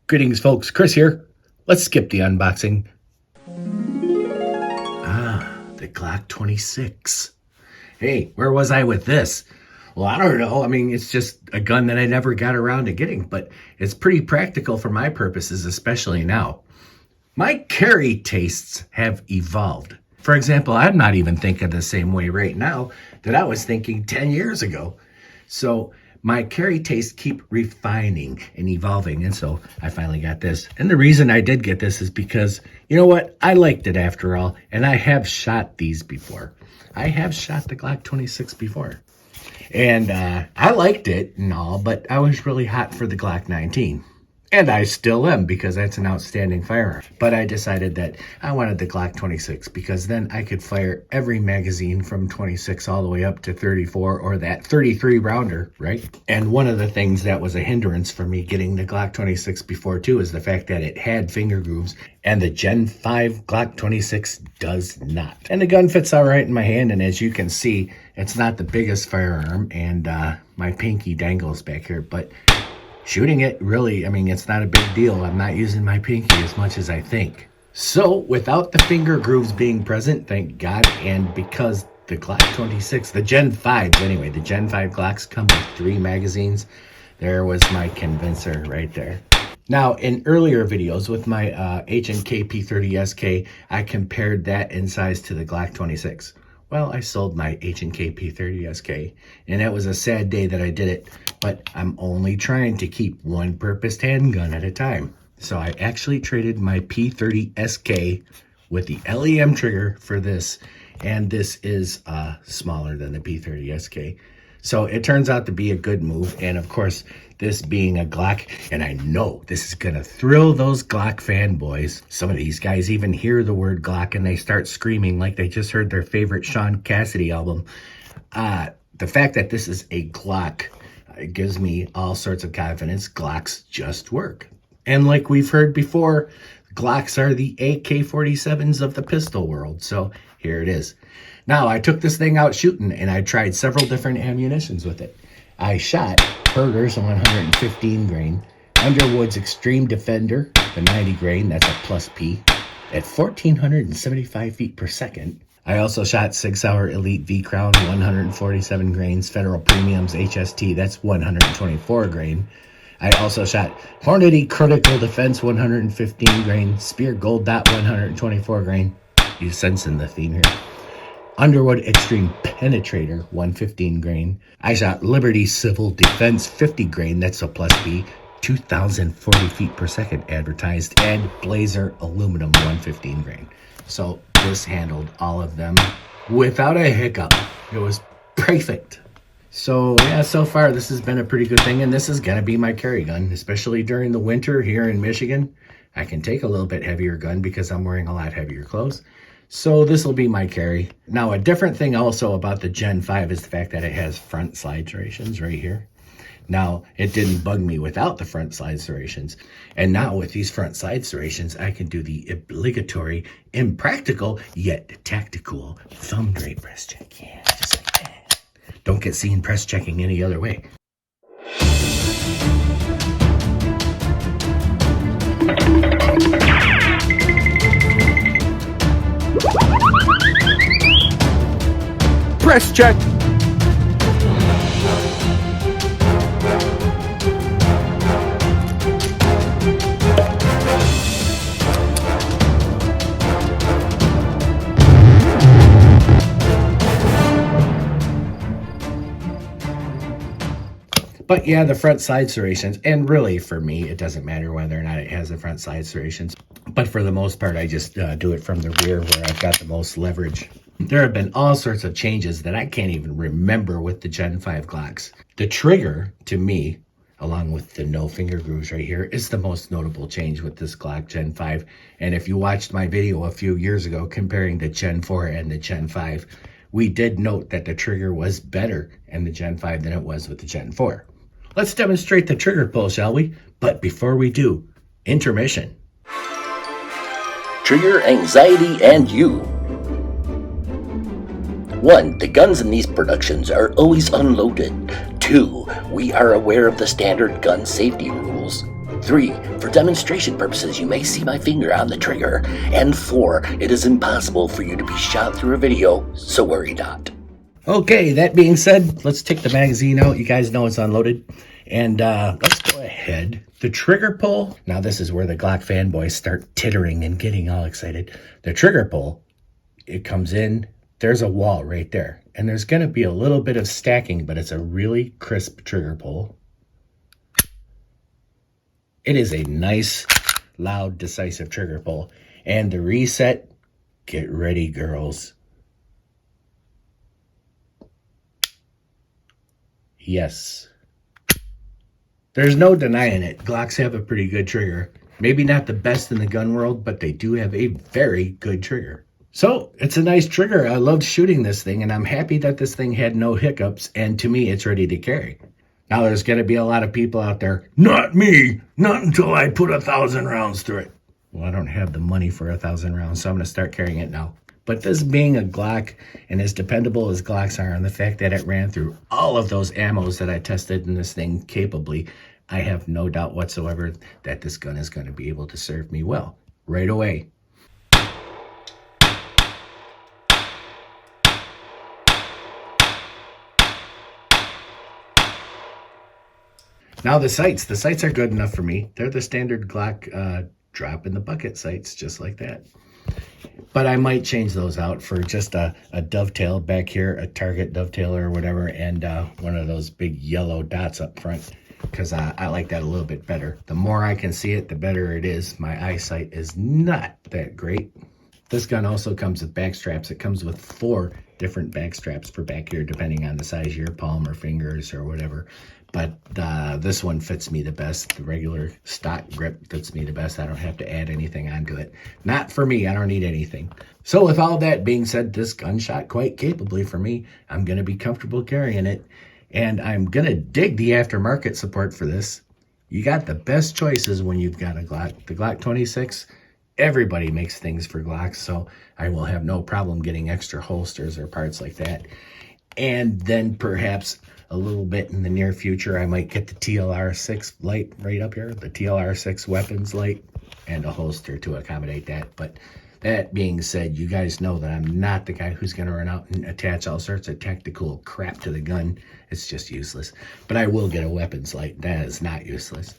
Greetings, folks. Chris here. Let's skip the unboxing. The Glock 26. Hey, where was I with this? Well, I don't know. I mean, it's just a gun that I never got around to getting, but it's pretty practical for my purposes, especially now. My carry tastes have evolved. For example, I'm not even thinking the same way right now that I was thinking 10 years ago. So my carry tastes keep refining and evolving. And so I finally got this. And the reason I did get this is because, you know what? I liked it after all. And I have shot these before. I have shot the Glock 26 before. And I liked it and all, but I was really hot for the Glock 19. And I still am, because that's an outstanding firearm. But I decided that I wanted the Glock 26 because then I could fire every magazine from 26 all the way up to 34 or that 33 rounder, right? And one of the things that was a hindrance for me getting the Glock 26 before too is the fact that it had finger grooves, and the Gen 5 Glock 26 does not. And the gun fits all right in my hand, and as you can see, it's not the biggest firearm, and my pinky dangles back here, but shooting it, really, I mean, it's not a big deal. I'm not using my pinky as much as I think. So, without the finger grooves being present, thank God, and because the Glock 26, the Gen 5s anyway, the Gen 5 Glocks come with 3 magazines, there was my convincer right there. Now, in earlier videos with my H&K P30SK, I compared that in size to the Glock 26. Well, I sold my H&K P30SK, and it was a sad day that I did it, but I'm only trying to keep one purposed handgun at a time. So I actually traded my P30SK with the LEM trigger for this, and this is smaller than the P30SK. So it turns out to be a good move, and of course, this being a Glock, and I know this is gonna thrill those Glock fanboys. Some of these guys even hear the word Glock and they start screaming like they just heard their favorite Sean Cassidy album. The fact that this is a Glock gives me all sorts of confidence. Glocks just work. And like we've heard before, Glocks are the AK-47s of the pistol world. So here it is. Now, I took this thing out shooting and I tried several different ammunitions with it. I shot Berger's 115 grain, Underwood's Extreme Defender, the 90 grain, that's a plus P, at 1,475 feet per second. I also shot 6 Hour Elite V Crown, 147 grains, Federal Premiums HST, that's 124 grain. I also shot Hornady Critical Defense, 115 grain, Spear Gold Dot, 124 grain. You're sensing the theme here. Underwood Extreme Penetrator, 115 grain. I shot Liberty Civil Defense, 50 grain, that's a plus B, 2,040 feet per second advertised, and Blazer Aluminum, 115 grain. So this handled all of them without a hiccup. It was perfect. So yeah, so far this has been a pretty good thing, and this is gonna be my carry gun, especially during the winter here in Michigan. I can take a little bit heavier gun because I'm wearing a lot heavier clothes. So this will be my carry. Now, a different thing also about the Gen 5 is the fact that it has front slide serrations right here. Now, it didn't bug me without the front slide serrations. And now with these front slide serrations, I can do the obligatory, impractical, yet tactical thumb drape press check. Yeah, just like that. Don't get seen press checking any other way. Press check. But yeah, the front side serrations, and really for me, it doesn't matter whether or not it has the front side serrations. But for the most part, I just do it from the rear where I've got the most leverage. There have been all sorts of changes that I can't even remember with the Gen 5 Glocks. The trigger, to me, along with the no finger grooves right here, is the most notable change with this Glock Gen 5. And if you watched my video a few years ago comparing the Gen 4 and the Gen 5, we did note that the trigger was better in the Gen 5 than it was with the Gen 4. Let's demonstrate the trigger pull, shall we? But before we do, intermission. Trigger anxiety and you. 1. The guns in these productions are always unloaded. 2. We are aware of the standard gun safety rules. 3. For demonstration purposes, you may see my finger on the trigger. And 4. It is impossible for you to be shot through a video, so worry not. Okay, that being said, let's take the magazine out. You guys know it's unloaded. And let's go ahead. The trigger pull. Now this is where the Glock fanboys start tittering and getting all excited. The trigger pull, it comes in. There's a wall right there. And there's going to be a little bit of stacking, but it's a really crisp trigger pull. It is a nice, loud, decisive trigger pull. And the reset, get ready, girls. Yes. There's no denying it. Glocks have a pretty good trigger. Maybe not the best in the gun world, but they do have a very good trigger. So it's a nice trigger. I loved shooting this thing, and I'm happy that this thing had no hiccups, and to me, it's ready to carry. Now, there's going to be a lot of people out there, not me, not until I put 1,000 rounds through it. Well, I don't have the money for 1,000 rounds, so I'm going to start carrying it now. But this being a Glock, and as dependable as Glocks are, and the fact that it ran through all of those ammos that I tested in this thing capably, I have no doubt whatsoever that this gun is going to be able to serve me well right away. Now the sights are good enough for me. They're the standard Glock drop in the bucket sights, just like that. But I might change those out for just a dovetail back here, a target dovetail or whatever, and one of those big yellow dots up front, because I like that a little bit better. The more I can see it, the better it is. My eyesight is not that great. This gun also comes with back straps. It comes with 4 different back straps for back here, depending on the size of your palm or fingers or whatever. But this one fits me the best. The regular stock grip fits me the best. I don't have to add anything onto it. Not for me. I don't need anything. So with all that being said, this gun shot quite capably for me. I'm going to be comfortable carrying it. And I'm going to dig the aftermarket support for this. You got the best choices when you've got a Glock. The Glock 26, everybody makes things for Glocks, so I will have no problem getting extra holsters or parts like that. And then perhaps a little bit in the near future, I might get the TLR6 light right up here, the TLR6 weapons light, and a holster to accommodate that. But that being said, you guys know that I'm not the guy who's going to run out and attach all sorts of tactical crap to the gun. It's just useless. But I will get a weapons light. That is not useless.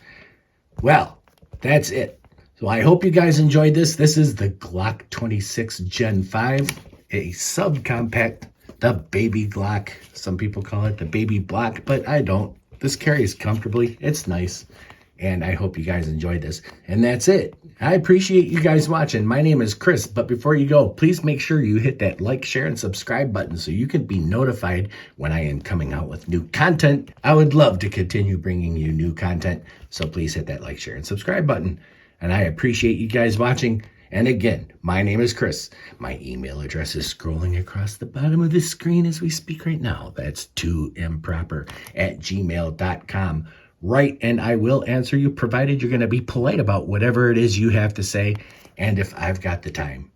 Well, that's it. So I hope you guys enjoyed this. This is the Glock 26 Gen 5, a subcompact, the baby Glock. Some people call it the baby block, but I don't. This carries comfortably. It's nice. And I hope you guys enjoyed this. And that's it. I appreciate you guys watching. My name is Chris, but before you go, please make sure you hit that like, share, and subscribe button so you can be notified when I am coming out with new content. I would love to continue bringing you new content, so please hit that like, share, and subscribe button. And I appreciate you guys watching. And again, my name is Chris. My email address is scrolling across the bottom of the screen as we speak right now. That's tooimproper@gmail.com. Write and I will answer you, provided you're going to be polite about whatever it is you have to say, and if I've got the time.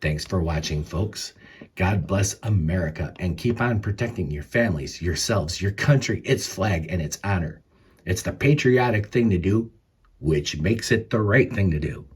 Thanks for watching, folks. God bless America, and keep on protecting your families, yourselves, your country, its flag, and its honor. It's the patriotic thing to do, which makes it the right thing to do.